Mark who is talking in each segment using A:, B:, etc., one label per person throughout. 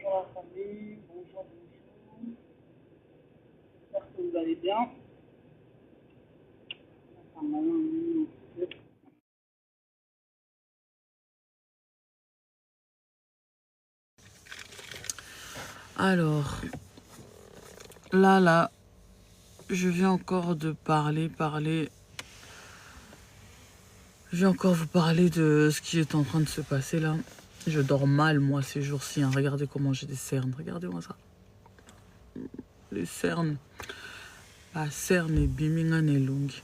A: bonjour la famille, bonjour, bonjour. J'espère que vous allez bien.
B: Alors, là, je viens encore de parler. Je vais encore vous parler de ce qui est en train de se passer là. Je dors mal, moi, ces jours-ci. Hein. Regardez comment j'ai des cernes. Regardez-moi ça. Les cernes. La cerne est bimingan et longue.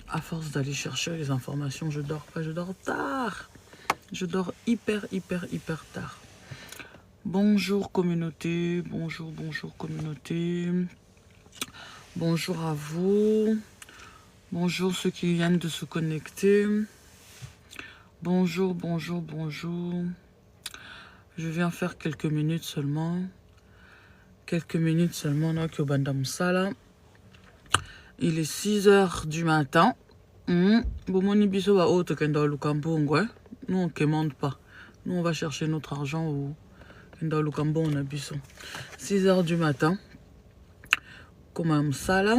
B: À force d'aller chercher les informations, je dors pas. Je dors tard. Je dors hyper tard. Bonjour communauté. Bonjour communauté. Bonjour à vous. Bonjour ceux qui viennent de se connecter. Bonjour. Je viens faire quelques minutes seulement. Là, que Bandam Sala. Il est 6 h du matin. Nous, on ne commande pas. Nous, on va chercher notre argent au Kenda Lukambo, on a bisson. 6 h du matin. Comme ça, là.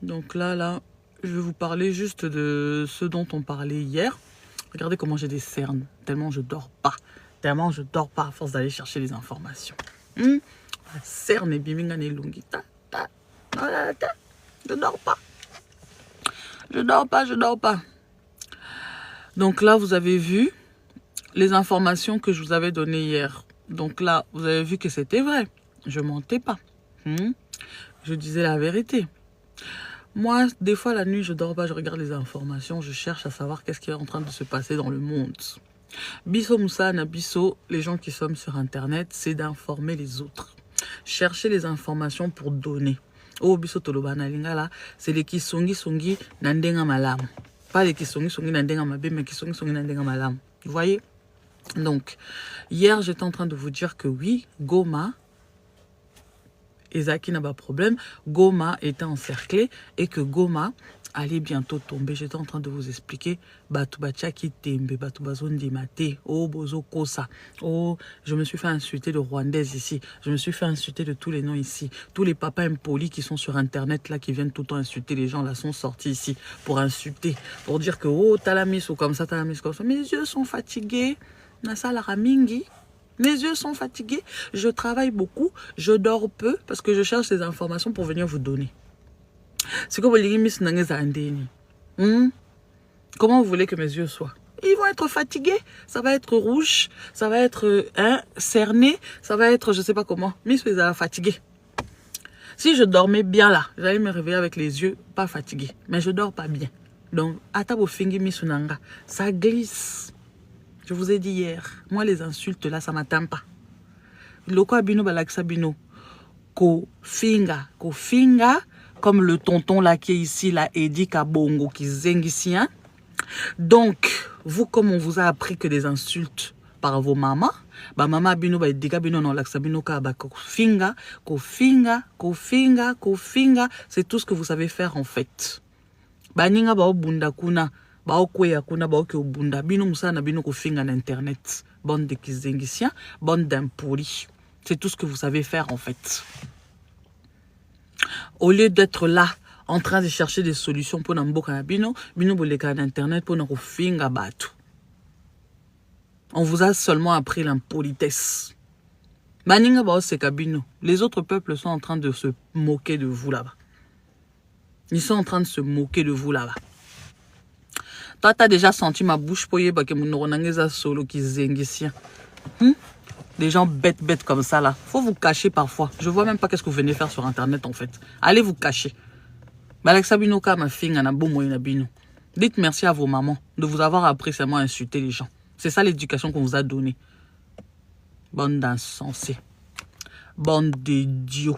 B: Donc là, je vais vous parler juste de ce dont on parlait hier. Regardez comment j'ai des cernes. Tellement je dors pas à force d'aller chercher les informations. La cerne est bimingan et lungi. Je dors pas. Donc là, vous avez vu les informations que je vous avais données hier. Donc là, vous avez vu que c'était vrai. Je mentais pas. Je disais la vérité. Moi, des fois, la nuit, je dors pas, je regarde les informations, je cherche à savoir qu'est-ce qui est en train de se passer dans le monde. Bisso Moussa, Nabisso, les gens qui sont sur Internet, c'est d'informer les autres. Chercher les informations pour donner. Oh, Bisso Tolobana Lingala, c'est les kisongi nandenga malam. Pas les kisongi nandenga mabe, mais kisongi nandenga malam. Vous voyez? Donc, hier, j'étais en train de vous dire que oui, Goma, Ezaki n'a pas de problème, Goma était encerclé et que Goma allait bientôt tomber. J'étais en train de vous expliquer oh, je me suis fait insulter de Rwandaise ici, je me suis fait insulter de tous les noms ici, tous les papas impolis qui sont sur internet là, qui viennent tout le temps insulter les gens là, sont sortis ici pour insulter, pour dire que oh, talamis ou comme ça, talamis comme ça. Mes yeux sont fatigués, Nasa la ramingi. Mes yeux sont fatigués, je travaille beaucoup, je dors peu parce que je cherche des informations pour venir vous donner. C'est comme comment vous voulez que mes yeux soient? Ils vont être fatigués, ça va être rouge, ça va être cerné, ça va être je sais pas comment. Mais je suis fatigué. Si je dormais bien là, j'allais me réveiller avec les yeux pas fatigués. Mais je dors pas bien. Donc, ça glisse. Je vous ai dit hier, moi les insultes là, ça m'atteint pas. Loko abino balaksabino, ko finga, comme le tonton là qui est ici, là, Edi Kabongo, qui zengissien. Donc, vous, comme on vous a appris que des insultes par vos mamans, bah maman abino ba edika bino non laksabino ka ba ko finga, c'est tout ce que vous savez faire en fait. Ba ninga ba obunda kuna. Bino musana bino ko finga na internet. Bande de kizengisiens, bande d'impolis. C'est tout ce que vous savez faire en fait. Au lieu d'être là, en train de chercher des solutions pour n'amboka bino boleka na internet pour n'ako finga batu. On vous a seulement appris l'impolitesse. Baninga ba oseka bino. Les autres peuples sont en train de se moquer de vous là-bas. Ils sont en train de se moquer de vous là-bas. Toi, t'as déjà senti ma bouche pour y que mon solo qui zengissien. Des gens bêtes comme ça là. Faut vous cacher parfois. Je vois même pas qu'est-ce que vous venez faire sur internet en fait. Allez vous cacher. Dites merci à vos mamans de vous avoir appris seulement à insulter les gens. C'est ça l'éducation qu'on vous a donnée. Bande d'insensés. Bande d'idiots.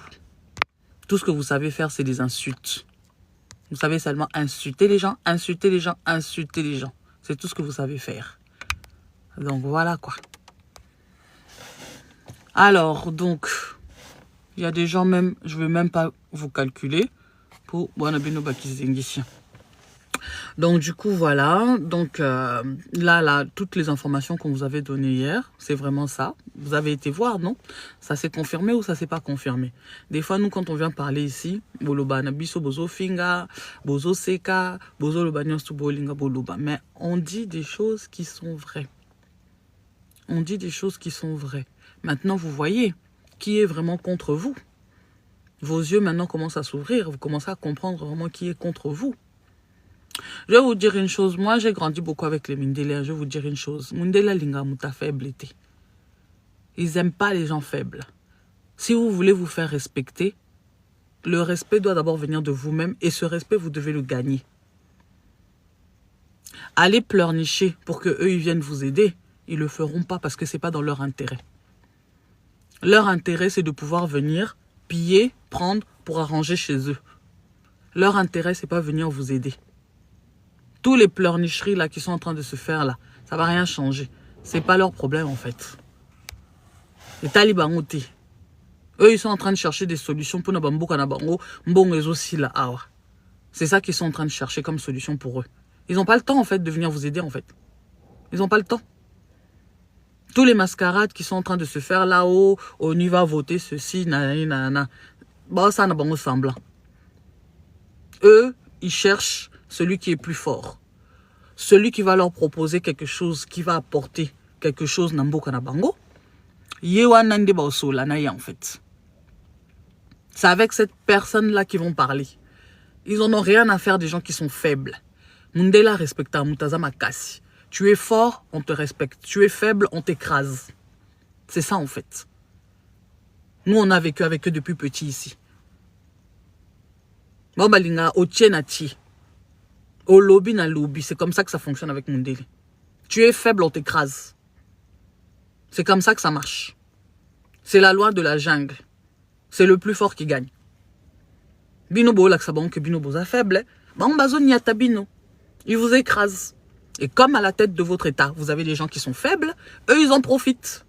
B: Tout ce que vous savez faire, c'est des insultes. Vous savez seulement insulter les gens. C'est tout ce que vous savez faire. Donc voilà quoi. Alors, donc, il y a des gens même, je ne vais même pas vous calculer pour Bonabino Bakizengissien. Donc du coup, voilà. Donc là, toutes les informations qu'on vous avait données hier, c'est vraiment ça. Vous avez été voir, non? Ça s'est confirmé ou ça s'est pas confirmé? Des fois, nous, quand on vient parler ici, boloba na biso bozo finga, bozo seka, bozo loba nyonso bolinga boloba. Mais on dit des choses qui sont vraies. On dit des choses qui sont vraies. Maintenant, vous voyez qui est vraiment contre vous. Vos yeux maintenant commencent à s'ouvrir. Vous commencez à comprendre vraiment qui est contre vous. Je vais vous dire une chose. Moi, j'ai grandi beaucoup avec les Mindélé. Je vais vous dire une chose. Mindélé linga muta faible été. Ils n'aiment pas les gens faibles. Si vous voulez vous faire respecter, le respect doit d'abord venir de vous-même. Et ce respect, vous devez le gagner. Allez pleurnicher pour qu'eux, ils viennent vous aider. Ils ne le feront pas parce que ce n'est pas dans leur intérêt. Leur intérêt, c'est de pouvoir venir piller, prendre pour arranger chez eux. Leur intérêt, c'est pas venir vous aider. Tous les pleurnicheries là qui sont en train de se faire là, ça va rien changer. C'est pas leur problème en fait. Les talibans, eux, ils sont en train de chercher des solutions pour Nabambo Kanabango, Mbongo aussi là. C'est ça qu'ils sont en train de chercher comme solution pour eux. Ils n'ont pas le temps en fait de venir vous aider en fait. Ils n'ont pas le temps. Tous les mascarades qui sont en train de se faire là-haut, on y va voter ceci, nanana. Bon, ça n'a pas semblant. Eux, ils cherchent celui qui est plus fort. Celui qui va leur proposer quelque chose, qui va apporter quelque chose dans Mboka Nabango. Yewanande Baosola Naya en fait. C'est avec cette personne-là qu'ils vont parler. Ils n'en ont rien à faire des gens qui sont faibles. Mundela respecta Mutaza Makasi. Tu es fort, on te respecte. Tu es faible, on t'écrase. C'est ça en fait. Nous, on a vécu avec eux depuis petit ici. Au tchenati. Au lobby na lobby. C'est comme ça que ça fonctionne avec Mundele. Tu es faible, on t'écrase. C'est comme ça que ça marche. C'est la loi de la jungle. C'est le plus fort qui gagne. Bino bo laksabon que bino boza faible. Bambazo nyata bino. Il vous écrase. Et comme à la tête de votre état, vous avez des gens qui sont faibles, eux, ils en profitent.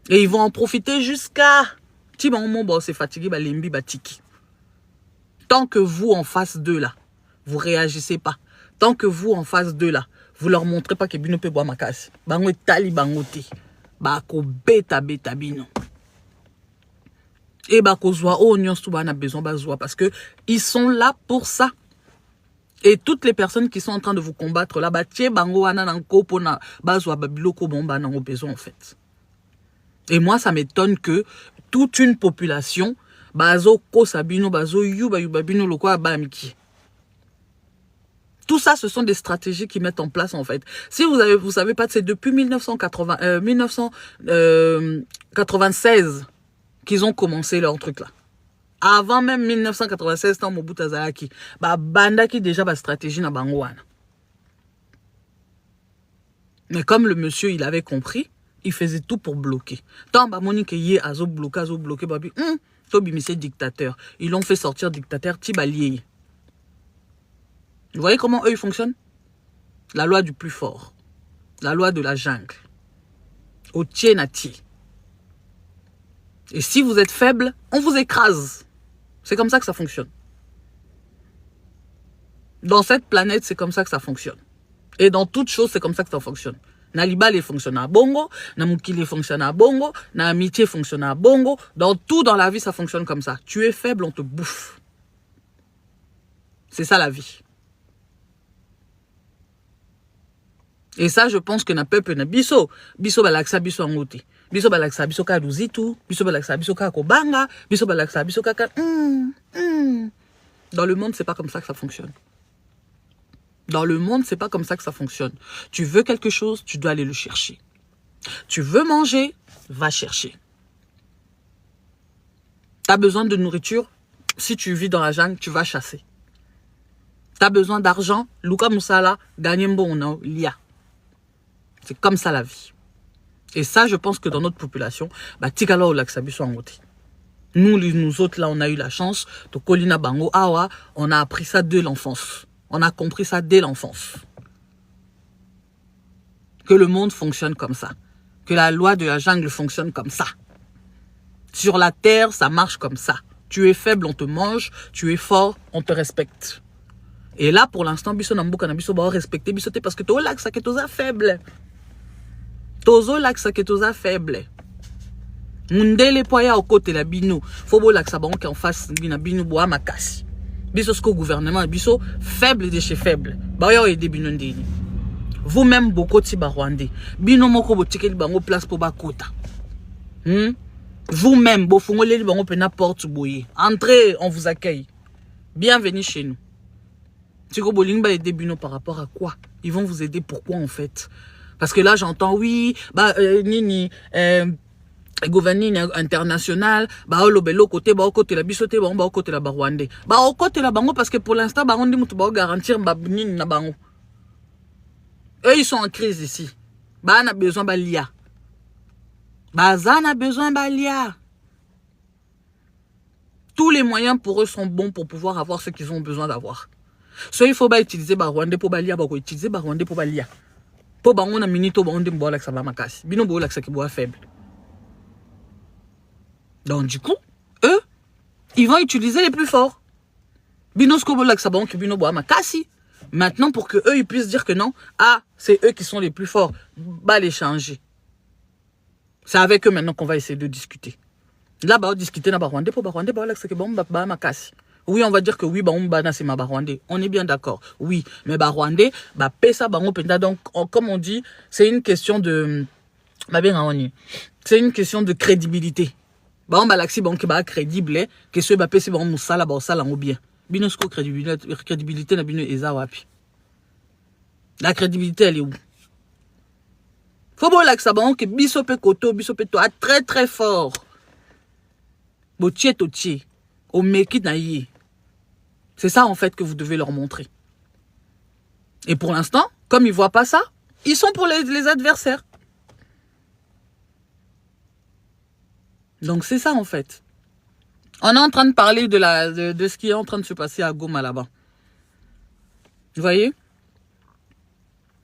B: Et ils vont en profiter jusqu'à... c'est fatigué, limbi, batiki. Tant que vous, en face d'eux, là, vous réagissez pas. Tant que vous, en face d'eux, là, vous leur montrez pas que bino peut boire ma casse. Bango tali bangote. Bako beta bino. Et bako zoa, oh, nyon souba na besoin bazoa. Parce que ils sont là pour ça. Et toutes les personnes qui sont en train de vous combattre là, bango wana nanko pona bazwa babiloko bomba nango besoin en fait. Et moi ça m'étonne que toute une population bazo ko sabino bazo yuba bino lokwa bamiki. Tout ça ce sont des stratégies qu'ils mettent en place en fait. Si vous savez pas, c'est depuis 1996 qu'ils ont commencé leur truc là. Avant même 1996, tant Mobutu Azalaki, banda qui déjà ba stratégie na bangwana. Mais comme le monsieur il avait compris, il faisait tout pour bloquer. Tant ba Monique yé azo bloqué babi, tobi monsieur dictateur. Ils l'ont fait sortir dictateur tibalié. Vous voyez comment eux ils fonctionnent? La loi du plus fort, la loi de la jungle. Au tienati. Et si vous êtes faible, on vous écrase. C'est comme ça que ça fonctionne. Dans cette planète, c'est comme ça que ça fonctionne. Et dans toute chose, c'est comme ça que ça fonctionne. Nalibale fonctionne à bongo, Namukile fonctionne à bongo, Namitié fonctionne à bongo. Dans tout dans la vie, ça fonctionne comme ça. Tu es faible, on te bouffe. C'est ça la vie. Et ça, je pense que na peuple na biso balaksa biso angote. Biso balaksa biso ka luzitu, biso balaksa biso ka kobanga, biso balaksa biso ka Dans le monde, c'est pas comme ça que ça fonctionne. Dans le monde, c'est pas comme ça que ça fonctionne. Tu veux quelque chose, tu dois aller le chercher. Tu veux manger, va chercher. Tu as besoin de nourriture, si tu vis dans la jungle, tu vas chasser. Tu as besoin d'argent, Luka Moussala, Ganyembo, Lia. C'est comme ça la vie. Et ça, je pense que dans notre population, nous autres, là, on a eu la chance de Kolina Bango Awa, on a appris ça dès l'enfance. On a compris ça dès l'enfance. Que le monde fonctionne comme ça. Que la loi de la jungle fonctionne comme ça. Sur la terre, ça marche comme ça. Tu es faible, on te mange. Tu es fort, on te respecte. Et là, pour l'instant, biso nambuka na biso ba respecter biso te parce que to laksa que toza faible. Tozo laksa que toza faible. Mundele poya au côté la bino. Faut bo laksa bango qui en face bina bino boa makasi. Biso sko gouvernement biso faible de chez faible. Ba yo aider bino ndeni. Vous-même beaucoup ti ba Rwandais. Bino moko bo tikeli bango place pour ba kota. Vous-même bo fungoleli bango pe na porte boye. Entrez, on vous accueille. Bienvenue chez nous. Tiko boling ba aider bino par rapport à quoi? Ils vont vous aider pourquoi en fait? Parce que là j'entends oui, bah nini gouvernement international, bah au belo côté, bah au côté la bisoté, bah au côté la Rwandais. Bah au côté la bango parce que pour l'instant, bah on dit mutu bah garantir bah nini na bango. Eux ils sont en crise ici. Bah on a besoin bah lia. Bah on a besoin bah lia. Tous les moyens pour eux sont bons pour pouvoir avoir ce qu'ils ont besoin d'avoir. So il faut bah utiliser bah Rwandais pour bah lia, bah utiliser bah Rwandais pour bah lia. Pour bah on a minito bah on dit bah ça va makasi. Bino bah ça qui boit faible. Donc du coup, eux, ils vont utiliser les plus forts. Binosko bolak sabon que bino boa makasi. Maintenant pour que eux ils puissent dire que non, ah, c'est eux qui sont les plus forts, bah les changer. C'est avec eux maintenant qu'on va essayer de discuter. Là bah on discuter na Rwandais pour Rwandais bah c'est que bon bah makasi. Oui, on va dire que oui bah on bana c'est ma Rwandais. On est bien d'accord. Oui, mais bah Rwandais bah pesa bah on penda donc comme on dit, c'est une question de c'est une question de crédibilité. Bon balaxi bon qui ba crédible que ce ba pesi bon musala ba sala ngo bien binosko crédibilité na bino eza wapi. La crédibilité elle est où? Faut bon laxa bon que biso pe koto biso pe toi très très fort botié totié au meki na yi. C'est ça en fait que vous devez leur montrer. Et pour l'instant comme ils voient pas ça, ils sont pour les adversaires. Donc c'est ça en fait. On est en train de parler de ce qui est en train de se passer à Goma là-bas. Vous voyez?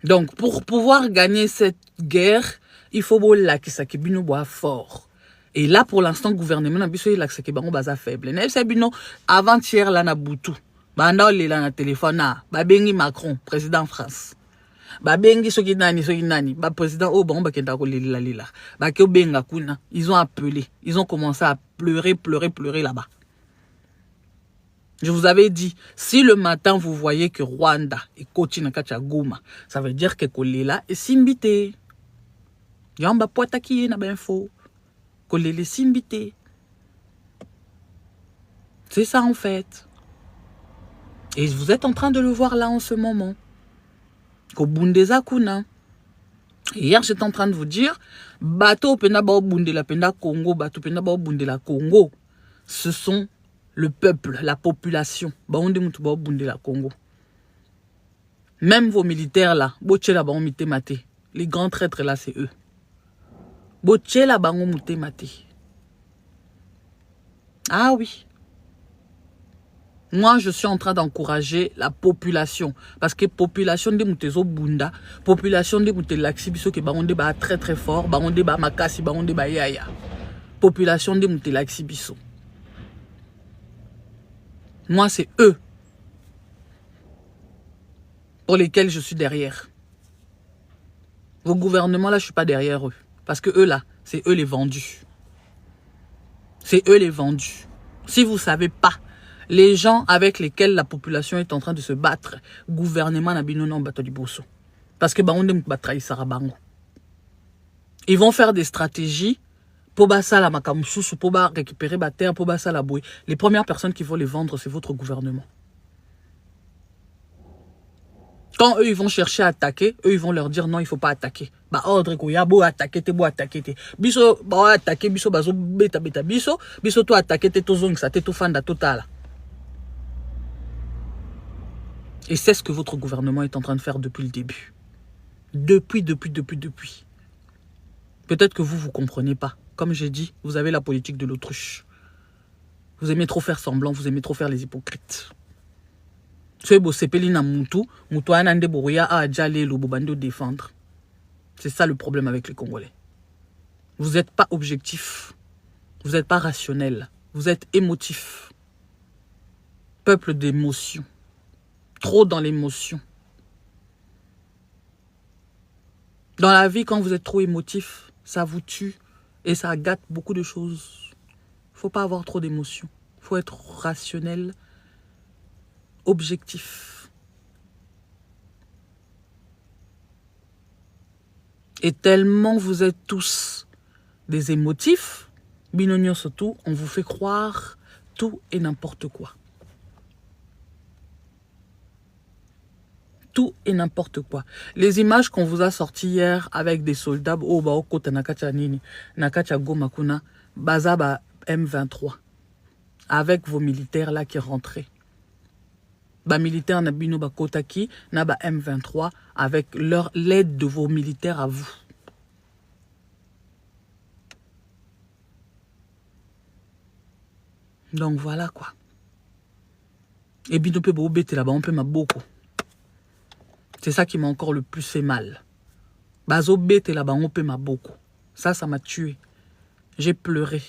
B: Donc pour pouvoir gagner cette guerre, il faut que ça soit fort. Et là pour l'instant, le gouvernement n'a pas de faible. Avant-hier, là, na Boutou. Banda le na téléphone na Bengi Macron, président France. Bengi soki nani, président Obama kenda ko lila. Ke benga kuna, ils ont appelé, ils ont commencé à pleurer là-bas. Je vous avais dit, si le matin vous voyez que Rwanda est coach na kacha Goma, ça veut dire que Kolela est simbité. Yamba poataki na info. Kolela est simbité. C'est ça en fait. Et vous êtes en train de le voir là en ce moment. Kobundeza kuna. Hier, j'étais en train de vous dire, bateau pena ba bundela penda Congo, bateau pena ba bundela Congo. Ce sont le peuple, la population. Ba onde mutu ba bundela Congo. Même vos militaires là, bochela ba mité maté. Les grands traîtres là, c'est eux. Bochela ba mité maté. Ah oui. Moi, je suis en train d'encourager la population. Parce que population de Moutezo Bunda, population de Moutelaxi, biso ke baronde ba très très fort, baronde ba makasi, baronde ba yaya. Population de Moutelaxi biso. Moi, c'est eux pour lesquels je suis derrière. Vos gouvernements, là, je ne suis pas derrière eux. Parce que eux, là, c'est eux les vendus. C'est eux les vendus. Si vous ne savez pas, les gens avec lesquels la population est en train de se battre, gouvernement n'a non bateau du bosso. Parce que ils vont faire des stratégies pour la makamoussou, pour récupérer la terre, pour la bouée. Les premières personnes qui vont les vendre, c'est votre gouvernement. Quand eux, ils vont chercher à attaquer, eux, ils vont leur dire non, il ne faut pas attaquer. Bah, ordre, il y a beau attaquer, t'es beau attaquer, t'es. Biso, bah, attaquer, biso, bazo, beta, biso, biso, toi, attaquer, t'es tout zong, ça, t'es tout fanda, total. Et c'est ce que votre gouvernement est en train de faire depuis le début. Depuis. Peut-être que vous ne comprenez pas. Comme j'ai dit, vous avez la politique de l'autruche. Vous aimez trop faire semblant, vous aimez trop faire les hypocrites. C'est ça le problème avec les Congolais. Vous n'êtes pas objectif. Vous n'êtes pas rationnel. Vous êtes émotif. Peuple d'émotion. trop dans l'émotion. Dans la vie, quand vous êtes trop émotif, ça vous tue et ça gâte beaucoup de choses. Il ne faut pas avoir trop d'émotions. Il faut être rationnel, objectif. Et tellement vous êtes tous des émotifs, binonio surtout, on vous fait croire tout et n'importe quoi. Tout et n'importe quoi. Les images qu'on vous a sorties hier avec des soldats au Baokota Nakacha Nini, Nakacha Gomakuna, Bazaba M23, avec vos militaires là qui rentraient. Ba militaires Nabino Bakotaki, Naba M23, avec l'aide de vos militaires à vous. Donc voilà quoi. Et bino pe bo bete là-bas, on peut ma beaucoup. C'est ça qui m'a encore le plus fait mal. Bazo bete là-bas, on peut ma beaucoup. Ça m'a tué. J'ai pleuré.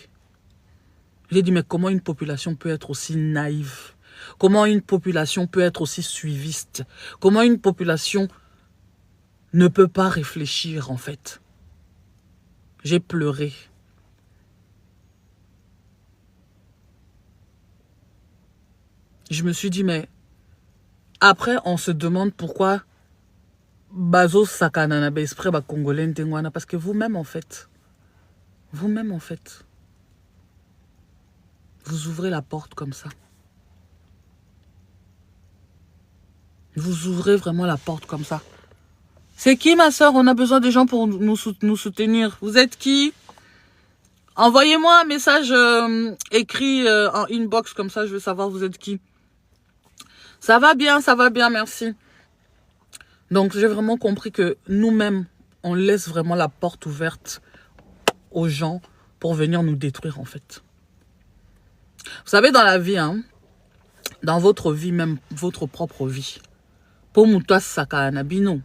B: J'ai dit, mais comment une population peut être aussi naïve? Comment une population peut être aussi suiviste? Comment une population ne peut pas réfléchir, en fait? J'ai pleuré. Je me suis dit, mais après, on se demande pourquoi Bazo Sakana Bespre ba Congolais Ntengwana, parce que vous-même, en fait, vous ouvrez la porte comme ça. Vous ouvrez vraiment la porte comme ça. C'est qui, ma soeur? On a besoin des gens pour nous soutenir. Vous êtes qui? Envoyez-moi un message écrit en inbox, comme ça je veux savoir vous êtes qui. Ça va bien, merci. Donc j'ai vraiment compris que nous-mêmes, on laisse vraiment la porte ouverte aux gens pour venir nous détruire en fait. Vous savez, dans la vie, hein, dans votre vie, même votre propre vie, pour Moutas Sakanabino,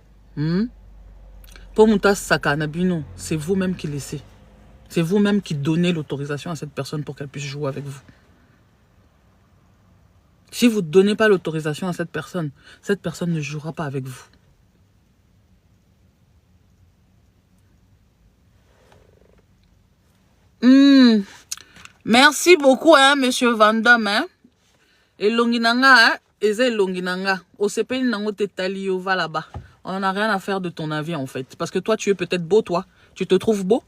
B: c'est vous-même qui laissez. C'est vous-même qui donnez l'autorisation à cette personne pour qu'elle puisse jouer avec vous. Si vous ne donnez pas l'autorisation à cette personne ne jouera pas avec vous. Merci beaucoup, hein, monsieur Van Damme. Hein. Et Longinanga, hein, et Longinanga. Au CP, va là-bas. On n'a rien à faire de ton avis, en fait. Parce que toi, tu es peut-être beau, toi. Tu te trouves beau.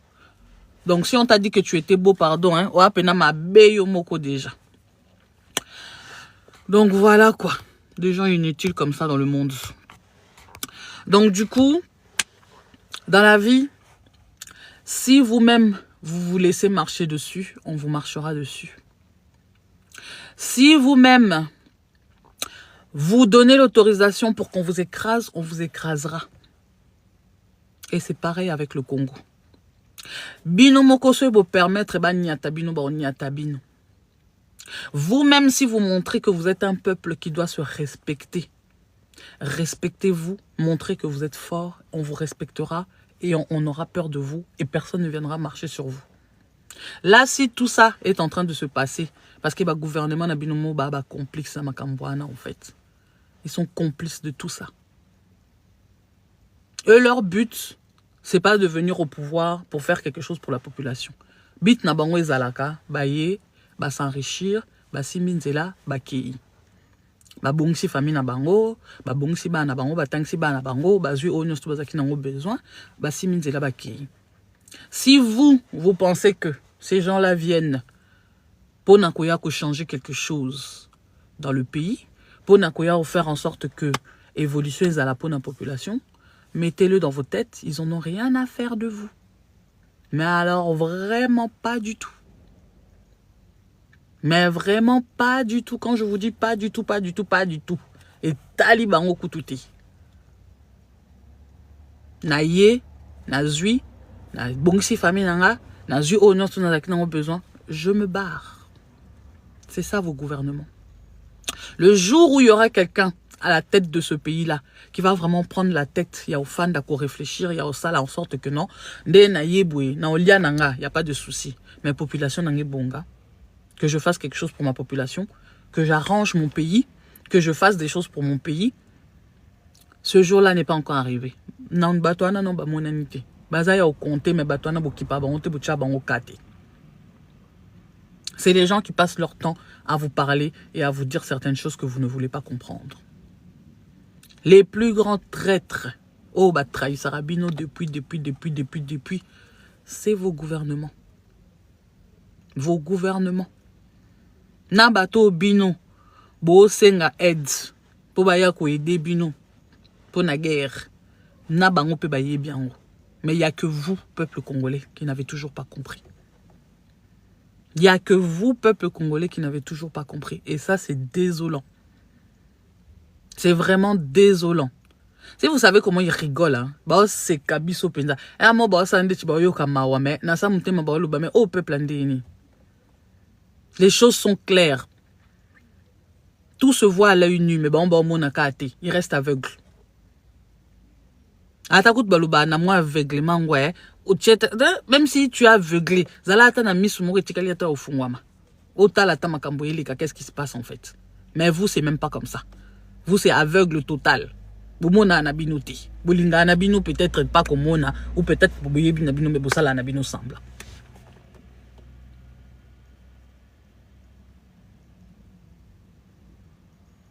B: Donc, si on t'a dit que tu étais beau, pardon, hein, déjà. Donc, voilà, quoi. Des gens inutiles comme ça dans le monde. Donc, du coup, dans la vie, si vous-même, vous vous laissez marcher dessus, on vous marchera dessus. Si vous-même, vous donnez l'autorisation pour qu'on vous écrase, on vous écrasera. Et c'est pareil avec le Congo. Bino mokoswe bo permettre ba nyata bino ba nyata bino. Vous-même, si vous montrez que vous êtes un peuple qui doit se respecter, respectez-vous, montrez que vous êtes fort, on vous respectera et on aura peur de vous et personne ne viendra marcher sur vous. Là, si tout ça est en train de se passer, parce que le gouvernement n'a binomo ba complice en fait. Ils sont complices de tout ça. Eux, leur but, c'est pas de venir au pouvoir pour faire quelque chose pour la population. Bit na bango ezalaka, baye, ba s'enrichir, ba siminzela, ba kei. Ba bongsi famille na bango, ba bongsi ba na bango, ba tangsi ba na bango, ba zui onyos to bazaki nango besoin, ba siminzela ba kei. Si vous pensez que ces gens-là viennent pour nakoya ko changer quelque chose dans le pays, pour nakoya faire en sorte que évolution ezala pour la population, mettez-le dans vos têtes, ils n'en ont rien à faire de vous. Mais alors, vraiment pas du tout. Mais vraiment pas du tout. Quand je vous dis pas du tout, pas du tout, pas du tout. Et taliban au koutouti. Na ye, na zui, na bongsi famille nanga, na zui oignon tout n'a besoin. Je me barre. C'est ça vos gouvernements. Le jour où il y aura quelqu'un à la tête de ce pays-là, qui va vraiment prendre la tête, il y a aux fans d'accord réfléchir, il y a au sala en sorte que non, il n'y a pas de souci. Mais population bonga, que je fasse quelque chose pour ma population, que j'arrange mon pays, que je fasse des choses pour mon pays, ce jour-là n'est pas encore arrivé. Non, batouana non ba monanité. Bazaya au compté mais batouana bokipa ba onté bocha ba okate. C'est les gens qui passent leur temps à vous parler et à vous dire certaines choses que vous ne voulez pas comprendre. Les plus grands traîtres, oh bah trahi Sarabino depuis, c'est vos gouvernements. Vos gouvernements. Na bato bino, bo senga aide, po baya ko aider bino, pour la guerre. Na bango pe baye bien. Mais il n'y a que vous, peuple congolais, qui n'avez toujours pas compris. Il n'y a que vous, peuple congolais, qui n'avez toujours pas compris. Et ça, c'est désolant. C'est vraiment désolant. Si vous savez comment ils rigolent, hein, bah c'est kabiso penza. Et à moi, bah ça ndé tiba yo kamawa mais na sa mutema ba lo ba mais au peuple ndéni. Les choses sont claires. Tout se voit à l'œil nu, mais bon bah mon akate, il reste aveugle. Atakout baluba na moi aveuglement ouais. Même si tu es aveuglé, zalata na misu mo etikali ata ofungwama. Otala ta makambo elika, qu'est-ce qui se passe en fait? Mais vous c'est même pas comme ça. Vous c'est aveugle total. Boumona anabinoti. Bolinga anabino peut-être pas comme mona ou peut-être boyebi nabino mais bosala anabino semble.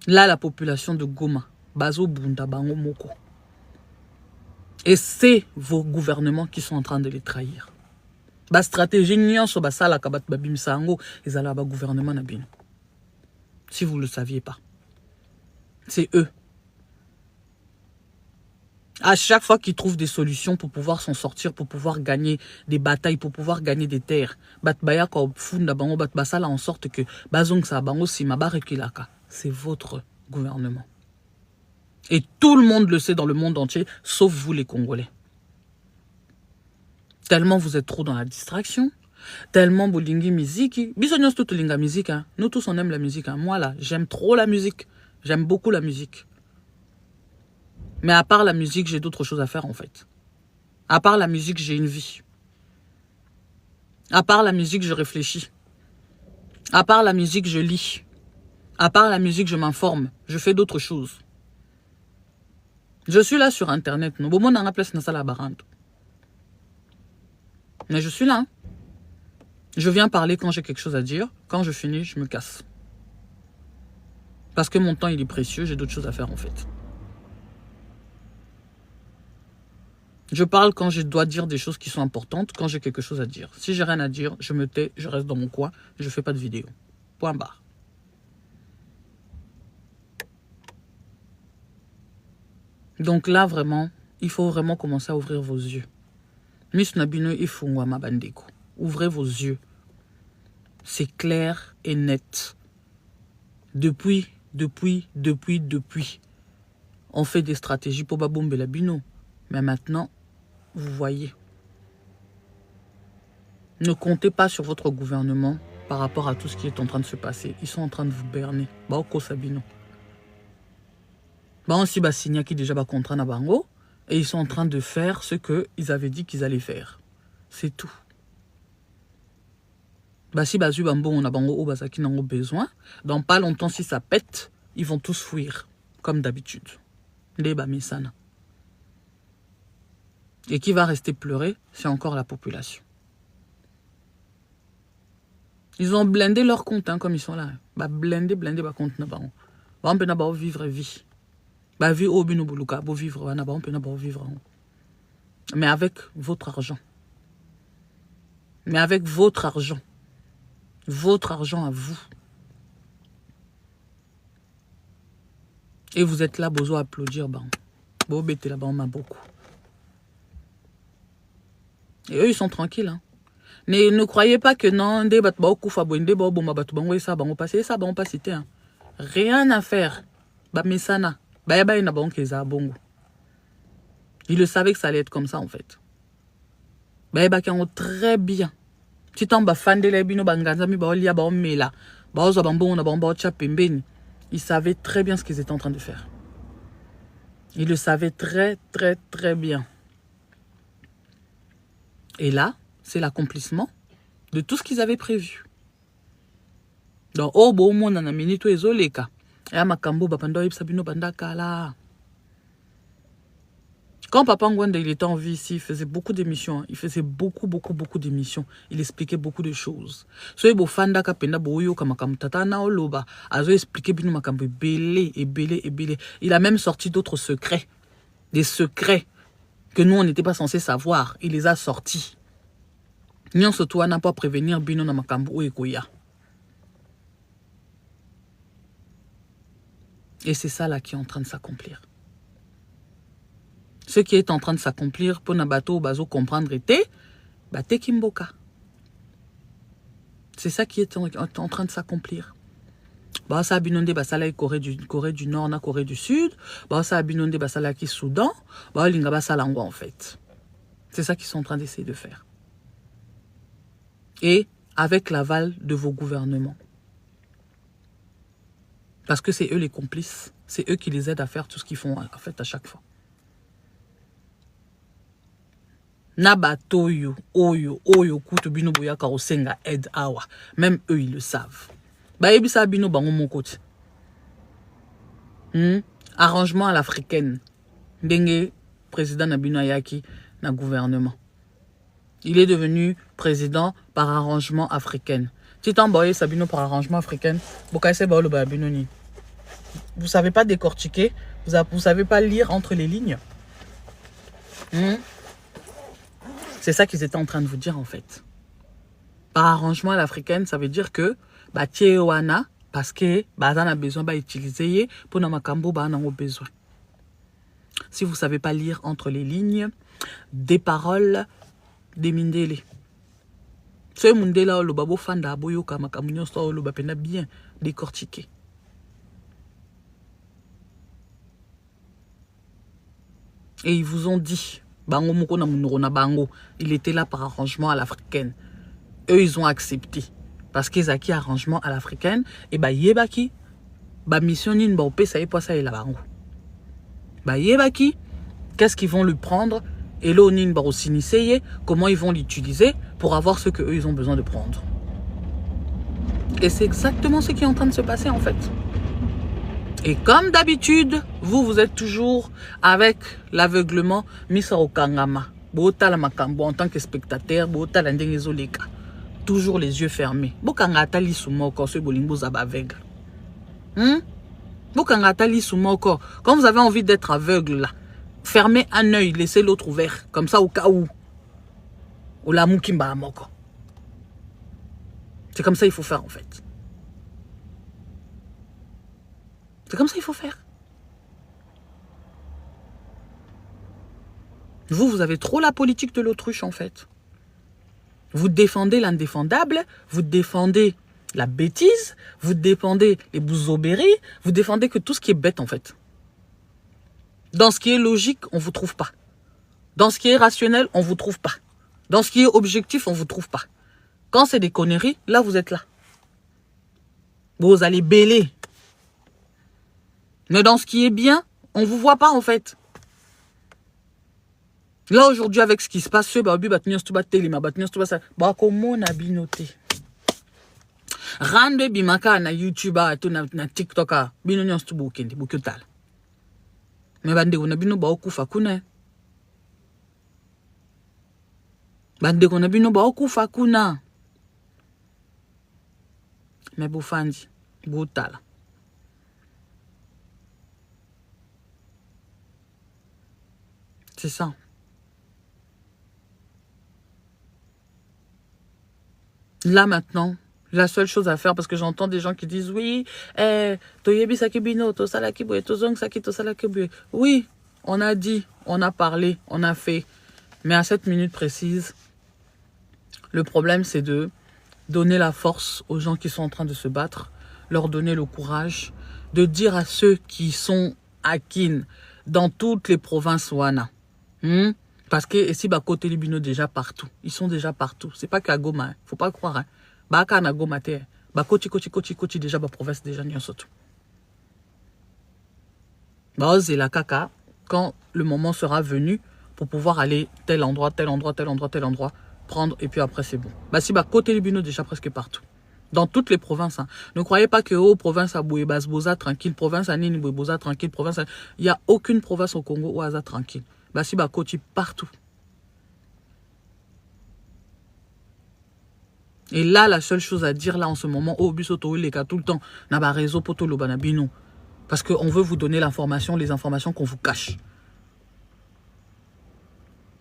B: Là la population de Goma, Bazo Bunda Bango Moko. Et c'est vos gouvernements qui sont en train de les trahir. La stratégie nyonso basala kabat babim sango ezala ba gouvernement nabino. Si vous ne le saviez pas. C'est eux. À chaque fois qu'ils trouvent des solutions pour pouvoir s'en sortir, pour pouvoir gagner des batailles, pour pouvoir gagner des terres, batbaya ko funda bango bat basala en sorte que bazong sa bango si mabarekilaka, c'est votre gouvernement. Et tout le monde le sait dans le monde entier, sauf vous les Congolais. Tellement vous êtes trop dans la distraction, tellement bolingi musique, bisognos tout linga musique, hein. Nous tous on aime la musique, hein. Moi là, j'aime trop la musique, j'aime beaucoup la musique. Mais à part la musique, j'ai d'autres choses à faire en fait. À part la musique, j'ai une vie. À part la musique, je réfléchis. À part la musique, je lis. À part la musique, je m'informe. Je fais d'autres choses. Je suis là sur Internet. Mais je suis là. Hein. Je viens parler quand j'ai quelque chose à dire. Quand je finis, je me casse. Parce que mon temps, il est précieux. J'ai d'autres choses à faire en fait. Je parle quand je dois dire des choses qui sont importantes, quand j'ai quelque chose à dire. Si j'ai rien à dire, je me tais, je reste dans mon coin, je ne fais pas de vidéo. Point barre. Donc là, vraiment, il faut vraiment commencer à ouvrir vos yeux. Miss Nabino Ifungwa Mabandeko. Ouvrez vos yeux. C'est clair et net. Depuis, on fait des stratégies pour Babombe Labino. Mais maintenant, vous voyez. Ne comptez pas sur votre gouvernement par rapport à tout ce qui est en train de se passer. Ils sont en train de vous berner. Baoko Sabino. Aussi Basigna qui déjà va contrat na bango. Et ils sont en train de faire ce qu'ils avaient dit qu'ils allaient faire. C'est tout. Si Bazu Bambo on a bango ou Basaki n'en ont besoin. Dans pas longtemps, si ça pète, ils vont tous fuir. Comme d'habitude. Les Bamisana. Et qui va rester pleurer, c'est encore la population. Ils ont blindé leur compte, hein, comme ils sont là. Blindé, leur compte. On peut vivre vie. Vie au binobuluka, pour vivre, on peut vivre. Mais avec votre argent. Mais avec votre argent. Votre argent à vous. Et vous êtes là, besoin d'applaudir. Bon, bête là-bas, on m'a beaucoup. Et eux, ils sont tranquilles. Hein. Ne croyez pas que non, rien à faire. Ils le savaient que ça allait être comme ça, en fait. Très bien. Ils savaient très bien ce qu'ils étaient en train de faire. Ils le savaient très bien. Et là, c'est l'accomplissement de tout ce qu'ils avaient prévu. Donc, oh, bon, mon anamini, tout ezoleka. ya makambo bapanda oyebisa bino banda kala. Quand Papa Ngwanda il était en vie ici, il faisait beaucoup d'émissions. Il faisait beaucoup d'émissions. Il expliquait beaucoup de choses. So il bofanda kapenda boyo kamakamu tata na oloba. Azo expliquer bino makambo belé. Il a même sorti d'autres secrets. Des secrets que nous on n'était pas censé savoir. Il les a sortis. Nyon surtout n'a pas prévenir bino na makambo ekoya. Et c'est ça là qui est en train de s'accomplir. Ce qui est en train de s'accomplir pour Nabato Bazo comprendre était Bate Kimboka. C'est ça qui est en train de s'accomplir. Bah ça a binondé basala Corée du Nord na Corée du Sud. Bah ça a binondé basala qui Soudan. Bah linga basalangwa en fait. C'est ça qu'ils sont en train d'essayer de faire. Et avec l'aval de vos gouvernements. Parce que c'est eux les complices. C'est eux qui les aident à faire tout ce qu'ils font en fait à chaque fois. Nabato oyo kutu bino boyaka osenga aide awa. Même eux ils le savent. Ba yebisa bino bango mon côté. Arrangement à l'africaine. Ndenge président Nabino Ayaki na gouvernement. Il est devenu président par arrangement africain. Titan boye Sabino par arrangement africain. Bokaise ba lo ba bino ni. Vous savez pas décortiquer, vous savez pas lire entre les lignes. C'est ça qu'ils étaient en train de vous dire en fait. Par arrangement à l'africaine, ça veut dire que bah wana parce que bah on a besoin d'utiliser pour na makambo bah on a besoin. Si vous savez pas lire entre les lignes, des paroles, des mindele. Ce mundela le babo fanda boyo kama kamunyo sto le bapena bien décortiquer. Et ils vous ont dit Bango moko na munoro na bango, il était là par arrangement à l'africaine. Eux ils ont accepté parce qu'ils ont acquis arrangement à l'africaine et bah yebaki ba mission nin ba opesa e poisa et la bango. Ba yebaki qu'est-ce qu'ils vont lui prendre et là nin ba osinisseye comment ils vont l'utiliser pour avoir ce que eux ils ont besoin de prendre. Et c'est exactement ce qui est en train de se passer en fait. Et comme d'habitude, vous êtes toujours avec l'aveuglement Misa Okangama. Bota makambo en tant que spectateur, bota la ndengezoleka. Toujours les yeux fermés. Bokanga tali sumoko ce bolingo zaba aveugle. Bokanga tali sumoko. Quand vous avez envie d'être aveugle là, fermez un œil, laissez l'autre ouvert. Comme ça au cas où. Ou la mukimba amoko. C'est comme ça qu'il faut faire en fait. C'est comme ça qu'il faut faire. Vous avez trop la politique de l'autruche en fait. Vous défendez l'indéfendable, vous défendez la bêtise, vous défendez les bouzobéries, vous défendez que tout ce qui est bête en fait. Dans ce qui est logique, on ne vous trouve pas. Dans ce qui est rationnel, on ne vous trouve pas. Dans ce qui est objectif, on ne vous trouve pas. Quand c'est des conneries, là vous êtes là. Vous allez bêler. Mais dans ce qui est bien, on ne vous voit pas en fait. Là aujourd'hui avec ce qui se passe, rande bimaka na YouTube na TikTok bino nyonso tu bokende bokotala. Mais bande ko na bino ba okufa kuna. Bande ko na bino ba okufa kuna. Mais bofandi botala. C'est ça. Là maintenant, la seule chose à faire, parce que j'entends des gens qui disent oui, oui, on a dit, on a parlé, on a fait. Mais à cette minute précise, le problème c'est de donner la force aux gens qui sont en train de se battre, leur donner le courage, de dire à ceux qui sont à Kin, dans toutes les provinces Wana, parce que ici, côté Libino déjà partout. Ils sont déjà partout. C'est pas qu'à Goma. Hein. Faut pas croire. Hein. Baka na Goma te. Koti déjà province déjà surtout. La kaka quand le moment sera venu pour pouvoir aller tel endroit, prendre et puis après c'est bon. Si côté Libino déjà presque partout. Dans toutes les provinces. Hein. Ne croyez pas que, oh, province à Bouébas-Boza, tranquille, province à Nini, Bouéboza, tranquille, province à... Il n'y a aucune province au Congo où Aza tranquille. Basi Bakoti partout. Et là, la seule chose à dire, là, en ce moment, oh, Bisoto, les cas tout le temps, n'a pas réseau, poto, le banabino. Parce qu'on veut vous donner l'information, les informations qu'on vous cache.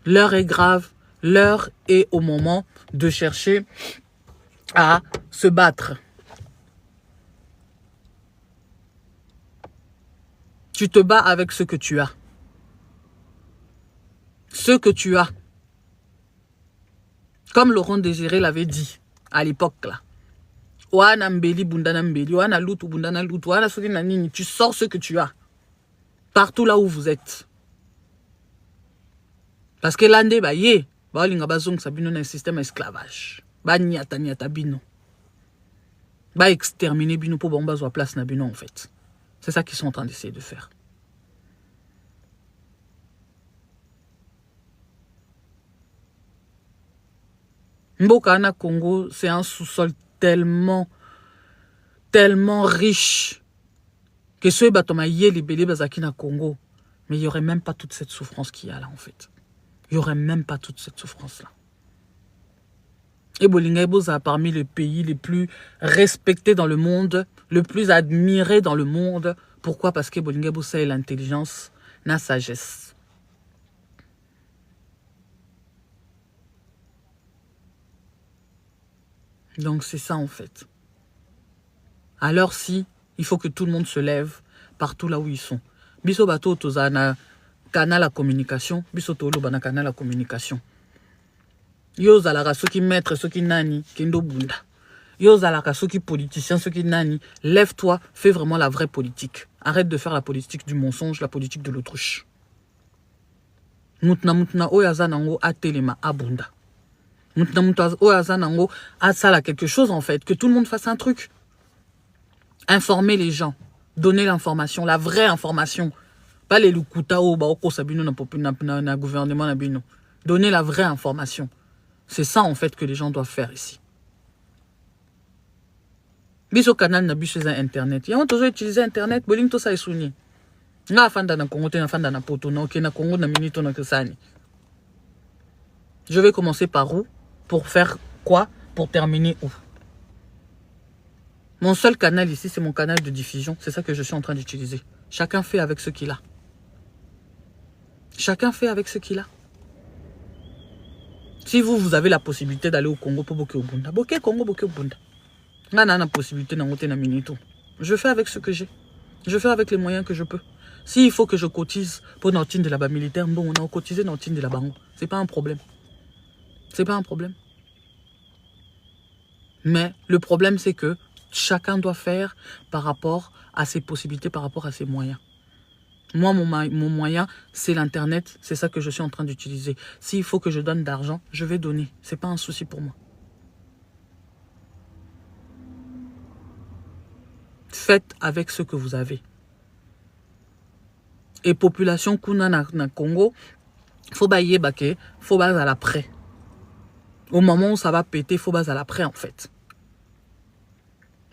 B: L'heure est grave. L'heure est au moment de chercher à se battre. Tu te bats avec ce que tu as. Ce que tu as. Comme Laurent Désiré l'avait dit à l'époque là. Wana mbeli bundana mbeli, wana lutu bundana lutu, wana soki na nini, tu sors ce que tu as. Partout là où vous êtes. Parce que l'ande ba ye, ba linga bazong sabino na un système esclavage. Ba nyata nyata bino. Ba exterminer bino pour bomba zo place na bino en fait. C'est ça qu'ils sont en train d'essayer de faire. Mboka na Congo, c'est un sous-sol tellement riche que ceux batoma yé libellé bazaki na Congo. Mais il n'y aurait même pas toute cette souffrance qu'il y a là en fait. Il n'y aurait même pas toute cette souffrance là. Et Bolingabo a parmi les pays les plus respectés dans le monde, le plus admiré dans le monde. Pourquoi? Parce que Bolingabo c'est l'intelligence, la sagesse. Donc c'est ça en fait. Alors si, il faut que tout le monde se lève partout là où ils sont. Biso bato tozana canal à communication, biso tolo bana canal à communication. Yo zalaka soki maître, soki nani, kendo bunda. Yo zalaka soki politicien, soki nani, lève-toi, fais vraiment la vraie politique. Arrête de faire la politique du mensonge, la politique de l'autruche. Mutna oyaza nango atelema abunda. Mutna oyaza nango asala quelque chose en fait, que tout le monde fasse un truc. Informer les gens, donner l'information, la vraie information. Pas les lukuta ou baoko sabino na gouvernement na bino. Donner la vraie information. C'est ça en fait que les gens doivent faire ici. Biso canal na biso internet. Ya on toujours utiliser internet, boling to sa esuni. Nga fanda na Congo te na fanda na poto na ok na Congo na minito na kesani. Je vais commencer par où? Pour faire quoi? Pour terminer où? Mon seul canal ici, c'est mon canal de diffusion. C'est ça que je suis en train d'utiliser. Chacun fait avec ce qu'il a. Chacun fait avec ce qu'il a. Si vous avez la possibilité d'aller au Congo pour Boké Obunda, Boké Congo, Boké Obunda. N'a la possibilité d'envoyer na minito. Je fais avec ce que j'ai. Je fais avec les moyens que je peux. S'il faut que je cotise pour Nantine de là-bas militaire, bon, on a cotisé Nantine de là-bas. C'est pas un problème. C'est pas un problème. Mais le problème, c'est que chacun doit faire par rapport à ses possibilités, par rapport à ses moyens. Moi, mon moyen, c'est l'Internet. C'est ça que je suis en train d'utiliser. S'il faut que je donne d'argent, je vais donner. C'est pas un souci pour moi. Faites avec ce que vous avez. Et population kuna na Congo, faut bailler baké, faut base à l'après. Au moment où ça va péter, faut base à l'après en fait.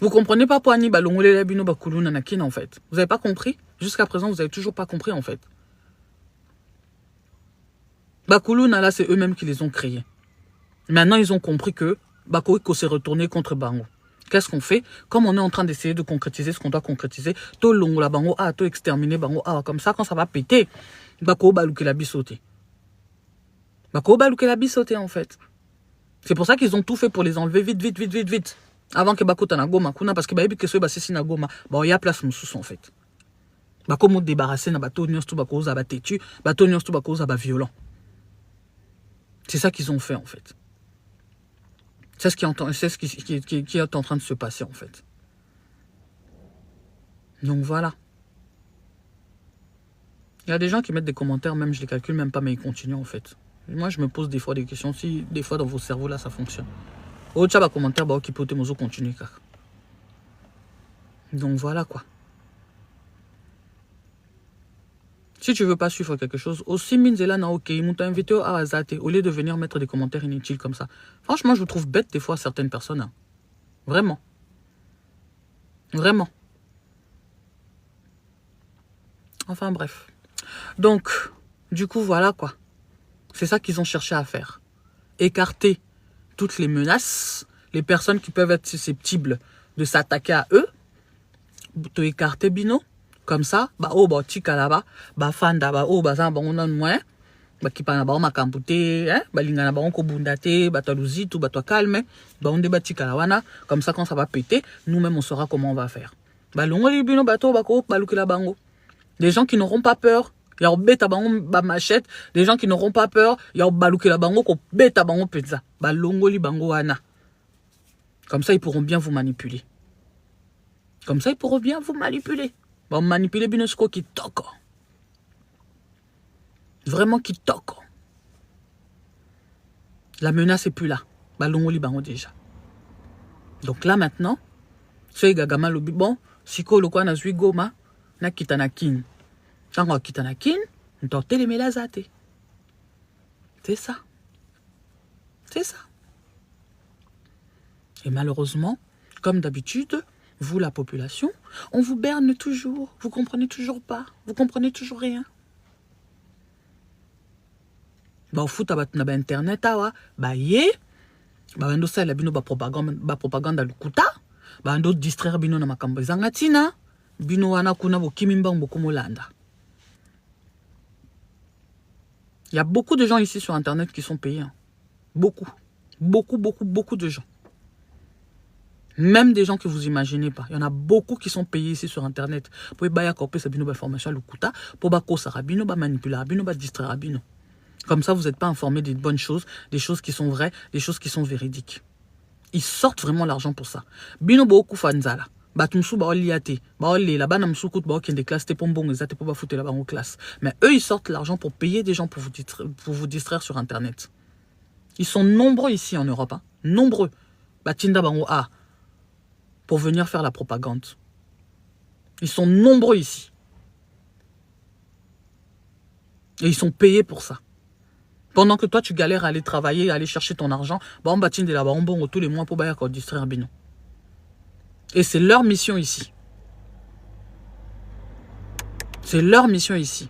B: Vous comprenez pas pourquoi ni balongole la bino bakuluna na kin en fait. Vous avez pas compris? Jusqu'à présent, vous avez toujours pas compris en fait. Bakuluna là, c'est eux-mêmes qui les ont créés. Maintenant, ils ont compris que Bakoiko s'est retourné contre Bango. Qu'est-ce qu'on fait? Comme on est en train d'essayer de concrétiser ce qu'on doit concrétiser, to longo la Bango a, to exterminer Bango a, comme ça, quand ça va péter, Bako balouke la bisoté. Bako balouke la bisoté en fait. C'est pour ça qu'ils ont tout fait pour les enlever vite. Avant que Bako tana goma kuna, parce que baby que ce bassi na goma, bah y a place moussous en fait. Bako mo débarrasser na bateau nyos tout bako za batétu, bateau nyos tout bako za ba violent. C'est ça qu'ils ont fait en fait. C'est ce qui est en train de se passer en fait. Donc voilà. Il y a des gens qui mettent des commentaires, même je les calcule même pas, mais ils continuent en fait. Et moi je me pose des fois des questions, si des fois dans vos cerveaux là ça fonctionne. Au chat commentaire, bah qui peut te continuer. Donc voilà quoi. Si tu veux pas suivre quelque chose, aussi Minzela na ok, ils m'ont invité à Azate au lieu de venir mettre des commentaires inutiles comme ça. Franchement, je vous trouve bête des fois certaines personnes. Hein. Vraiment. Vraiment. Enfin bref. Donc, du coup, voilà quoi. C'est ça qu'ils ont cherché à faire. Écarter toutes les menaces, les personnes qui peuvent être susceptibles de s'attaquer à eux, te écarter bino, comme ça, bah oh bah tika là-bas, bah fanda bah oh bah ça bah on a moins, bah qui parle bah on m'a campouté, hein, bah lingana bah on kobundate, bah toi tout bah toi calme, bah on débat tika la wana, comme ça quand ça va péter, nous-mêmes on saura comment on va faire. Bah l'ongoli bino bah to bah ko bah lukila bango. Des gens qui n'auront pas peur. Il y a bête à bango ba machette. Des gens qui n'auront pas peur. Il y a balouke la bango ko bête à bango pizza. Ba longoli bango ana. Comme ça ils pourront bien vous manipuler. Comme ça ils pourront bien vous manipuler. Ba manipuler binosko qui toque. Vraiment qui toque. La menace est plus là. Ba longoli bango déjà. Donc là maintenant, ce gagama lobi bon, siko lokwa na zui goma na kitana king. Tango kitana king, ntorte les melazate. C'est ça. C'est ça. Et malheureusement, comme d'habitude, vous, la population, on vous berne toujours. Vous comprenez toujours pas. Vous comprenez toujours rien. Bah, au foot, na internet, bah, yé. Bah, bando sa la bino ba propagande lukuta. Bah, bando distraire bino na makambo zangatina. Bino wana kuna bo kimimbang bo kumolanda. Il y a beaucoup de gens ici sur internet qui sont payés. Hein. Beaucoup. Beaucoup de gens. Même des gens que vous imaginez pas. Il y en a beaucoup qui sont payés ici sur internet. Pour baya corper sa bino ba formation lukuta, pour ba kosa rabino ba manipuler rabino ba distraire rabino. Comme ça vous n'êtes pas informé des bonnes choses, des choses qui sont vraies, des choses qui sont véridiques. Ils sortent vraiment l'argent pour ça. Bino ba okufanzala. Ba tumsu ba oliate, ba olé la bana msukut ba okende classe te pombong ezate pour ba foutre la bango classe. Mais eux ils sortent l'argent pour payer des gens pour vous distraire sur internet. Ils sont nombreux ici en Europe, hein. Nombreux. Ba tinda bango a pour venir faire la propagande. Ils sont nombreux ici. Et ils sont payés pour ça. Pendant que toi, tu galères à aller travailler, à aller chercher ton argent, bah on bâtit de là-bas, on bon tous les mois pour bailler encore distraire Bino. Et c'est leur mission ici. C'est leur mission ici.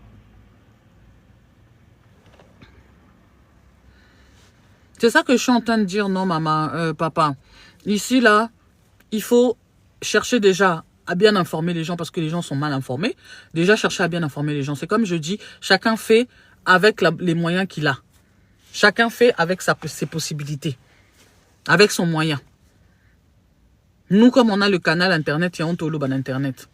B: C'est ça que je suis en train de dire, non, maman, papa. Ici, là, il faut chercher déjà à bien informer les gens parce que les gens sont mal informés. Déjà, chercher à bien informer les gens. C'est comme je dis, chacun fait avec les moyens qu'il a. Chacun fait avec ses possibilités. Avec son moyen. Nous, comme on a le canal Internet, il y a un tolo ban Internet.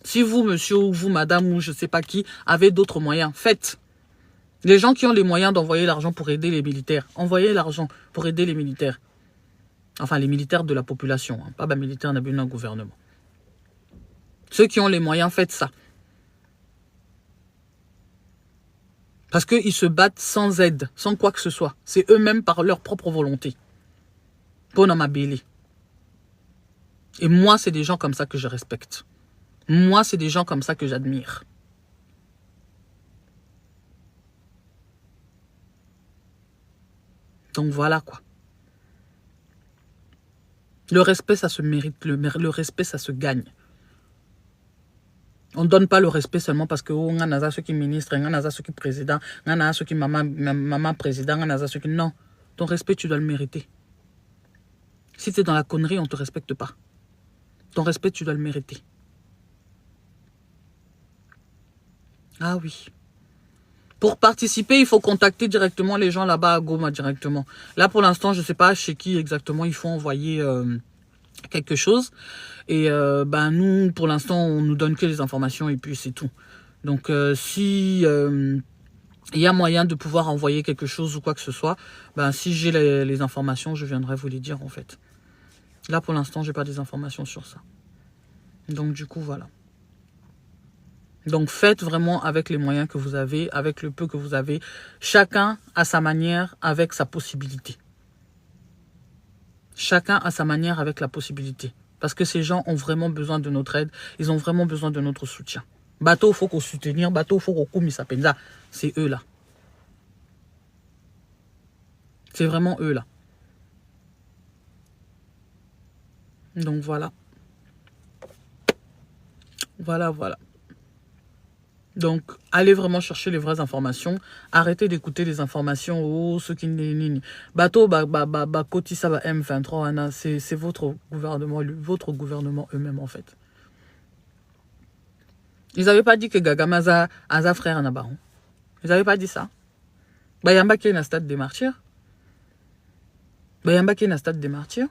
B: Si vous, monsieur, ou vous, madame, ou je ne sais pas qui, avez d'autres moyens, faites. Les gens qui ont les moyens d'envoyer l'argent pour aider les militaires, envoyez l'argent pour aider les militaires. Enfin, les militaires de la population, hein, pas les militaires d'un gouvernement. Ceux qui ont les moyens, faites ça. Parce qu'ils se battent sans aide, sans quoi que ce soit. C'est eux-mêmes par leur propre volonté. Pour m'abéler. Et moi, c'est des gens comme ça que je respecte. Moi, c'est des gens comme ça que j'admire. Donc voilà quoi. Le respect, ça se mérite. Le respect, ça se gagne. On ne donne pas le respect seulement parce que on a ceux qui ministrent, on a ceux qui président, on a ceux qui maman président, on a ceux qui... Non. Ton respect, tu dois le mériter. Si tu es dans la connerie, on ne te respecte pas. Ton respect, tu dois le mériter. Ah oui. Pour participer, il faut contacter directement les gens là-bas à Goma directement. Là, pour l'instant, je ne sais pas chez qui exactement il faut envoyer quelque chose. Et ben, nous, pour l'instant, on nous donne que les informations et puis c'est tout. Donc, si il y a moyen de pouvoir envoyer quelque chose ou quoi que ce soit, ben, si j'ai les informations, je viendrai vous les dire en fait. Là, pour l'instant, je n'ai pas des informations sur ça. Donc, du coup, voilà. Donc, faites vraiment avec les moyens que vous avez, avec le peu que vous avez. Chacun à sa manière, avec sa possibilité. Chacun à sa manière, avec la possibilité. Parce que ces gens ont vraiment besoin de notre aide. Ils ont vraiment besoin de notre soutien. Bateau, il faut qu'on soutenir. Bateau, il faut qu'on coupe Penza. C'est eux là. C'est vraiment eux là. Donc, voilà. Voilà, voilà. Donc, allez vraiment chercher les vraies informations. Arrêtez d'écouter les informations. Oh, ceux qui n'y. Bateau, Koti, ça va M23, c'est votre gouvernement eux-mêmes, en fait. Ils n'avaient pas dit que Gagamaza a frère en Abaron. Ils n'avaient pas dit ça. Bayamba qui est dans le stade des martyrs. Bayamba qui est dans le stade des martyrs.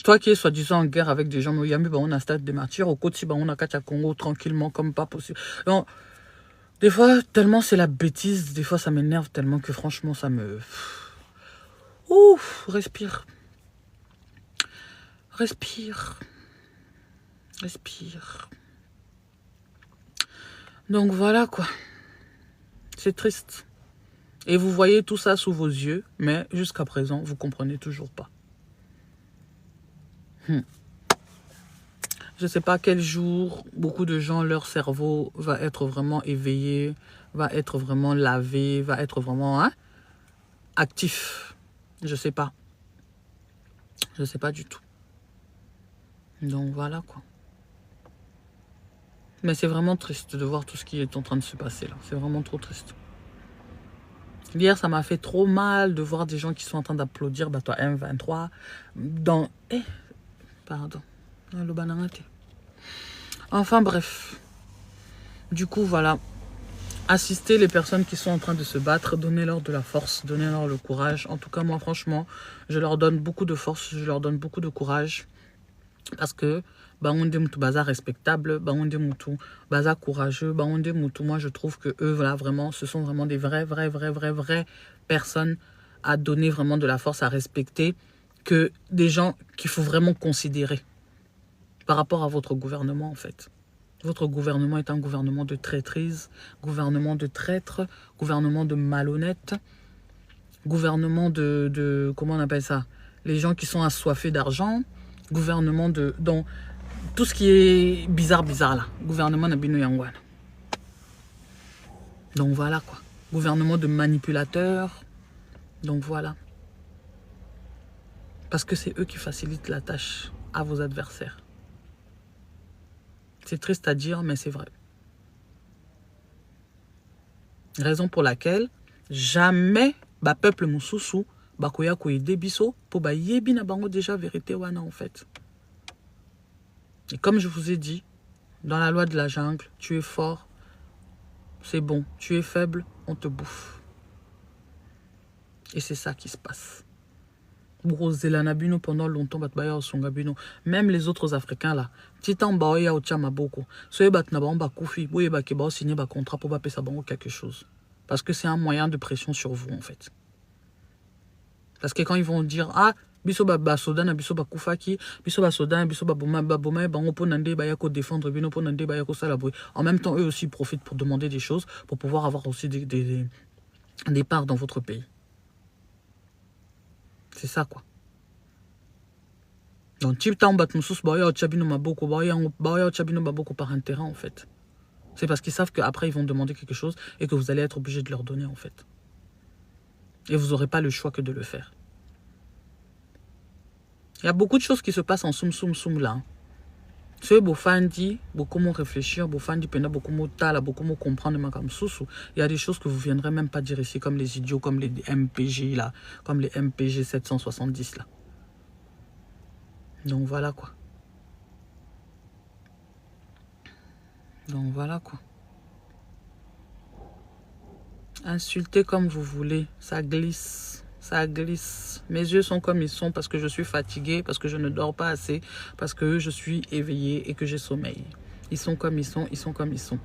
B: Toi qui es soi-disant en guerre avec des gens, mais Yambi, on a un stade des martyrs. Au côté, on a Katia Congo tranquillement, comme pas possible. Donc, des fois, tellement c'est la bêtise, des fois ça m'énerve tellement que franchement, ça me... Ouf, respire. Respire. Respire. Donc voilà quoi. C'est triste. Et vous voyez tout ça sous vos yeux, mais jusqu'à présent, vous comprenez toujours pas. Je ne sais pas quel jour, beaucoup de gens, leur cerveau va être vraiment éveillé, va être vraiment lavé, va être vraiment actif. Je ne sais pas. Je ne sais pas du tout. Donc voilà quoi. Mais c'est vraiment triste de voir tout ce qui est en train de se passer là. C'est vraiment trop triste. Hier, ça m'a fait trop mal de voir des gens qui sont en train d'applaudir toi M23 dans... Pardon. Enfin bref. Du coup, voilà. Assistez les personnes qui sont en train de se battre. Donnez-leur de la force. Donnez-leur le courage. En tout cas, moi, franchement, je leur donne beaucoup de force. Je leur donne beaucoup de courage. Parce que on des moutou baza respectable, on des moutou baza courageux, on des moutou, moi je trouve que eux voilà vraiment, ce sont vraiment des vraies personnes à donner vraiment de la force, à respecter, que des gens qu'il faut vraiment considérer par rapport à votre gouvernement en fait. Votre gouvernement est un gouvernement de traîtrise, gouvernement de traîtres, gouvernement de malhonnêtes, gouvernement de comment on appelle ça, les gens qui sont assoiffés d'argent, gouvernement de... Donc, tout ce qui est bizarre là. Gouvernement Nabino Yangwana. Donc voilà quoi. Gouvernement de manipulateurs. Donc voilà. Parce que c'est eux qui facilitent la tâche à vos adversaires. C'est triste à dire, mais c'est vrai. Raison pour laquelle jamais peuple Moussoussou bakoya koyede biso pour yebi na bango déjà vérité wana en fait. Et comme je vous ai dit, dans la loi de la jungle, tu es fort, c'est bon. Tu es faible, on te bouffe. Et c'est ça qui se passe. Pendant longtemps, même les autres Africains là, Titan Baoya Ochama Boko, signer un contrat pour payer quelque chose. Parce que c'est un moyen de pression sur vous en fait. Parce que quand ils vont dire biso ba soda na biso ba kufaki biso ba soda biso ba boma bango po nande ba yako défendre bino po nande ba yako sala boy. En même temps eux aussi profitent pour demander des choses pour pouvoir avoir aussi des parts dans votre pays. C'est ça quoi. Donc type temps bat musus ba ya chabino maboko ba ya chabino maboko par intérêt en fait. C'est parce qu'ils savent qu'après ils vont demander quelque chose et que vous allez être obligé de leur donner en fait. Et vous n'aurez pas le choix que de le faire. Il y a beaucoup de choses qui se passent en soum là. Ce bofandi, beaucoup moins réfléchir, bofandi pena beaucoup moins tala, beaucoup moins comprendre makam sousou. Il y a des choses que vous viendrez même pas dire ici, comme les idiots, comme les MPG là, comme les MPG 770 là. Donc voilà quoi. Donc voilà quoi. Insultez comme vous voulez, ça glisse. Ça glisse. Mes yeux sont comme ils sont parce que je suis fatiguée, parce que je ne dors pas assez, parce que je suis éveillée et que j'ai sommeil. Ils sont comme ils sont, ils sont comme ils sont.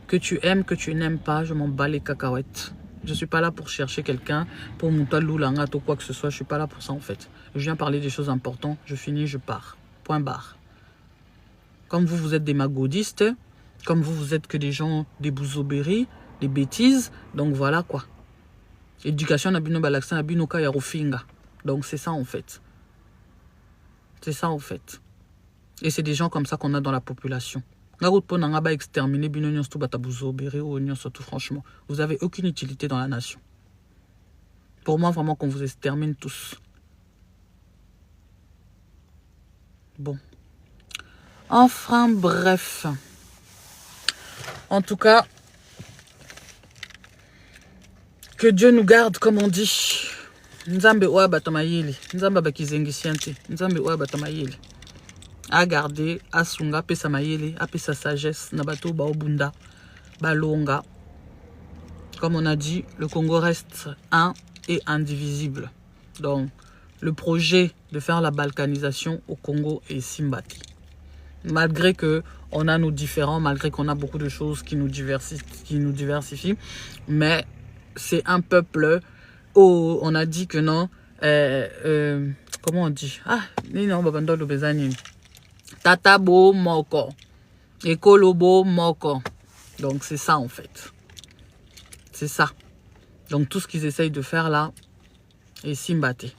B: Que tu aimes, que tu n'aimes pas, je m'en bats les cacahuètes. Je ne suis pas là pour chercher quelqu'un, pour monter l'oulangat ou quoi que ce soit. Je ne suis pas là pour ça en fait. Je viens parler des choses importantes, je finis, je pars. Point barre. Comme vous, vous êtes des magodistes, comme vous êtes que des gens, des bouzobéris, des bêtises, donc voilà quoi. Éducation nabino balaksa nabino ka yarofinga. Donc c'est ça en fait. C'est ça en fait. Et c'est des gens comme ça qu'on a dans la population. Exterminer tout franchement. Vous avez aucune utilité dans la nation. Pour moi vraiment qu'on vous extermine tous. Bon. Enfin, bref. En tout cas, que Dieu nous garde, comme on dit. Nzambe oya batamayeli. Nzambe bakizengisiante. Nzambe oya batamayeli. A garder, a sunga, pe sa mayele, a pe sa sagesse, nabato ba obunda, ba longa. Comme on a dit, le Congo reste un et indivisible. Donc, le projet de faire la balkanisation au Congo est Simbati. Malgré que on a nos différends, malgré qu'on a beaucoup de choses qui nous diversifient, mais c'est un peuple où on a dit que non, comment on dit? Ah, non, babando bezani. Tatabo moko. Ekolobo moko. Donc c'est ça en fait. C'est ça. Donc tout ce qu'ils essayent de faire là est Simbati.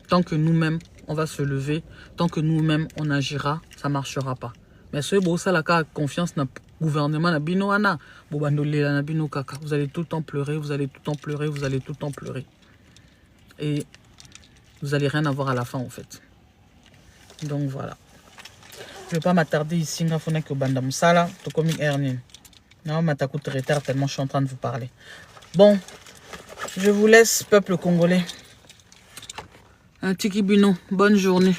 B: Tant que nous-mêmes, on va se lever, tant que nous-mêmes, on agira, ça ne marchera pas. Mais ce beau ça, la confiance dans le gouvernement, vous allez tout le temps pleurer, vous allez tout le temps pleurer, vous allez tout le temps pleurer. Et vous n'allez rien avoir à la fin, en fait. Donc, voilà. Je ne vais pas m'attarder ici, il faut que Banda Moussala, tout comme Ernie. Non, ma tacoute retard tellement je suis en train de vous parler. Bon, je vous laisse, peuple congolais. Un tiki bino, bonne journée.